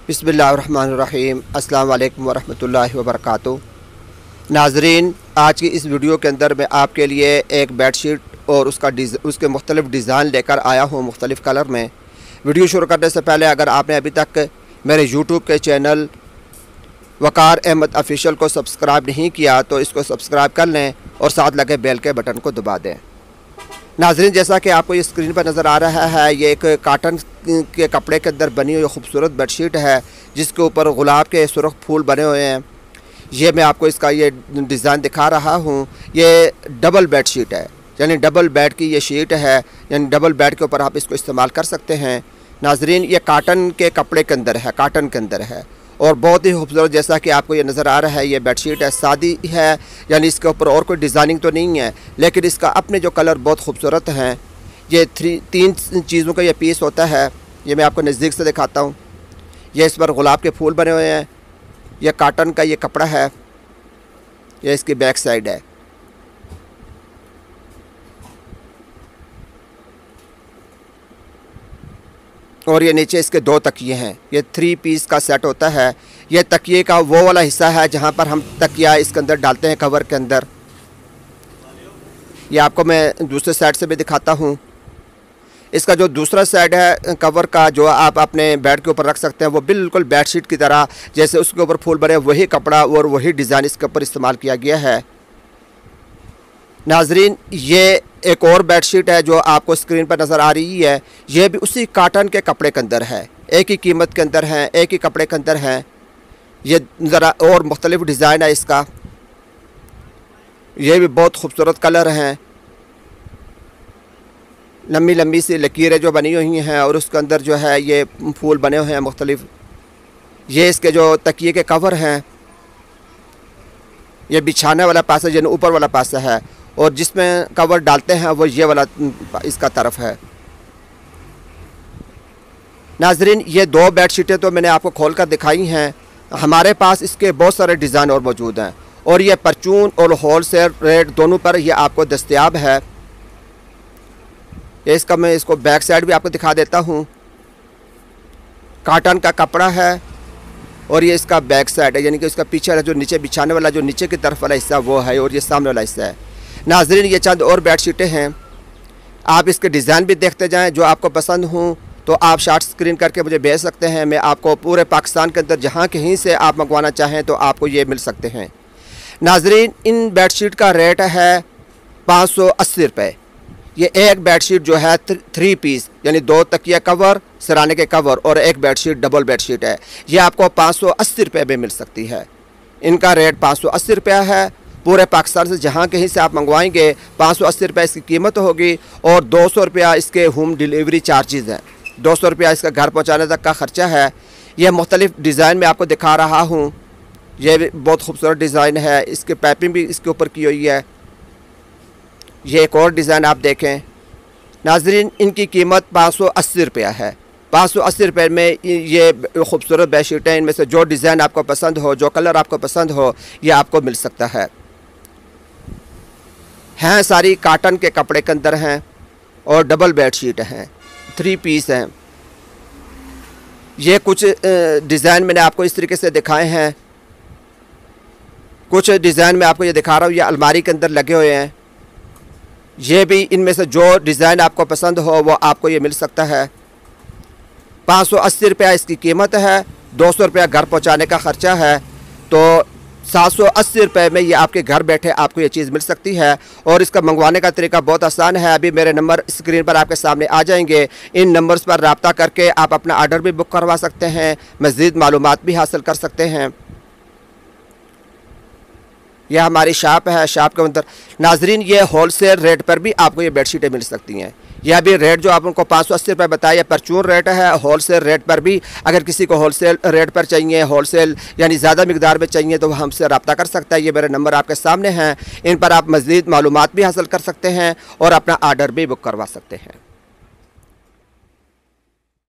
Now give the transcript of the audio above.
बिस्मिल्लाहिर्रहमानिर्रहीम। अस्सलाम वालेकुम वरहमतुल्लाहि वबरकातुहू। नाज़रीन, आज की इस वीडियो के अंदर मैं आपके लिए एक बेडशीट और उसके मुख्तलिफ़ डिज़ाइन लेकर आया हूँ मुख्तलिफ़ कलर में। वीडियो शुरू करने से पहले अगर आपने अभी तक मेरे यूट्यूब के चैनल वक़ार अहमद ऑफिशियल को सब्सक्राइब नहीं किया तो इसको सब्सक्राइब कर लें और साथ लगे बेल के बटन को दबा दें। नाज़रीन, जैसा कि आपको ये स्क्रीन पर नज़र आ रहा है, ये एक काटन के कपड़े के अंदर बनी हुई खूबसूरत बेडशीट है जिसके ऊपर गुलाब के सुर्ख फूल बने हुए हैं। ये मैं आपको इसका ये डिज़ाइन दिखा रहा हूँ। ये डबल बेडशीट है, यानी डबल बेड की ये शीट है, यानी डबल बेड के ऊपर आप इसको इस्तेमाल कर सकते हैं। नाज़रीन, ये काटन के कपड़े के अंदर है, काटन के अंदर है और बहुत ही खूबसूरत, जैसा कि आपको ये नज़र आ रहा है, ये बेडशीट है। सादी है, यानी इसके ऊपर और कोई डिज़ाइनिंग तो नहीं है, लेकिन इसका अपने जो कलर बहुत खूबसूरत हैं। ये तीन चीज़ों का ये पीस होता है। ये मैं आपको नज़दीक से दिखाता हूँ। ये इस पर गुलाब के फूल बने हुए हैं। यह काटन का ये कपड़ा है। ये इसकी बैक साइड है। और ये नीचे इसके दो तकिए हैं। ये 3 पीस का सेट होता है। ये तकिए का वो वाला हिस्सा है जहाँ पर हम तकिया इसके अंदर डालते हैं, कवर के अंदर। ये आपको मैं दूसरे साइड से भी दिखाता हूँ। इसका जो दूसरा साइड है कवर का, जो आप अपने बेड के ऊपर रख सकते हैं, वो बिल्कुल बेडशीट की तरह, जैसे उसके ऊपर फूल बने, वही कपड़ा और वही डिज़ाइन इसके ऊपर इस्तेमाल किया गया है। नाज़रीन, ये एक और बेडशीट है जो आपको स्क्रीन पर नज़र आ रही है। ये भी उसी काटन के कपड़े के अंदर है, एक ही कीमत के अंदर है, एक ही कपड़े के अंदर है। ये ज़रा और मुख्तलिफ़ डिज़ाइन है इसका। ये भी बहुत खूबसूरत कलर हैं। लंबी लंबी सी लकीरें जो बनी हुई हैं और उसके अंदर जो है ये फूल बने हुए हैं मुख्तलिफ़। ये इसके जो तकिए के कवर हैं, ये बिछाने वाला पासा, यानी ऊपर वाला पासा है, और जिसमें कवर डालते हैं वो ये वाला इसका तरफ है। नाज़रीन, ये 2 बेडशीटें तो मैंने आपको खोल कर दिखाई हैं। हमारे पास इसके बहुत सारे डिज़ाइन और मौजूद हैं और ये परचून और होल सेल रेट दोनों पर ये आपको दस्तयाब है। ये इसका मैं इसको बैक साइड भी आपको दिखा देता हूँ। काटन का कपड़ा है और ये इसका बैक साइड है, यानी कि इसका पीछे वाला जो नीचे बिछाने वाला जो नीचे की तरफ वाला हिस्सा वो है और ये सामने वाला हिस्सा है। नाज़रीन, ये चंद और बेडशीटें हैं। आप इसके डिज़ाइन भी देखते जाएं, जो आपको पसंद हों तो आप शॉर्ट स्क्रीन करके मुझे भेज सकते हैं। मैं आपको पूरे पाकिस्तान के अंदर जहाँ कहीं से आप मंगवाना चाहें तो आपको ये मिल सकते हैं। नाज़रीन, इन बेडशीट का रेट है 580 रुपये। ये एक बेडशीट जो है 3 पीस, यानी 2 तकिया कवर, सराने के कवर और एक बेडशीट डबल बेडशीट है। ये आपको 580 रुपये में मिल सकती है। इनका रेट 580 रुपया है। पूरे पाकिस्तान से जहाँ कहीं से आप मंगवाएंगे 580 रुपये इसकी कीमत होगी और 200 रुपया इसके होम डिलीवरी चार्जेस हैं। 200 रुपया इसका घर पहुँचाने तक का ख़र्चा है। यह मुख्तलिफ़ डिज़ाइन में आपको दिखा रहा हूँ। यह भी बहुत खूबसूरत डिज़ाइन है। इसकी पाइपिंग भी इसके ऊपर की हुई है। ये एक और डिज़ाइन आप देखें। नाज़रीन, इनकी कीमत 580 रुपया है। 580 रुपये में ये खूबसूरत बेडशीटें, इनमें से जो डिज़ाइन आपको पसंद हो, जो कलर आपको पसंद हो, ये आपको मिल सकता है। हैं सारी काटन के कपड़े के अंदर हैं और डबल बेडशीट हैं, 3 पीस हैं। ये कुछ डिज़ाइन मैंने आपको इस तरीके से दिखाए हैं। कुछ डिज़ाइन मैं आपको ये दिखा रहा हूँ, ये अलमारी के अंदर लगे हुए हैं। ये भी इनमें से जो डिज़ाइन आपको पसंद हो वो आपको ये मिल सकता है। 580 रुपया इसकी कीमत है। 200 रुपया घर पहुँचाने का ख़र्चा है, तो 780 रुपये में ये आपके घर बैठे आपको ये चीज़ मिल सकती है। और इसका मंगवाने का तरीका बहुत आसान है। अभी मेरे नंबर स्क्रीन पर आपके सामने आ जाएंगे। इन नंबर्स पर रब्ता करके आप अपना आर्डर भी बुक करवा सकते हैं, मज़ीद मालूमात भी हासिल कर सकते हैं। यह हमारी शॉप है। शॉप के अंदर नाज़रीन ये होल सेल रेट पर भी आपको ये बेडशीटें मिल सकती हैं। यह भी रेट जो आप उनको 580 रुपये बताया, परचून रेट है। होल सेल रेट पर भी अगर किसी को होल सेल रेट पर चाहिए, होल सेल यानी ज़्यादा मिकदार में चाहिए, तो वह हमसे रब्ता कर सकता है। ये मेरे नंबर आपके सामने हैं। इन पर आप मज़ीद मालूमात भी हासिल कर सकते हैं और अपना आर्डर भी बुक करवा सकते हैं।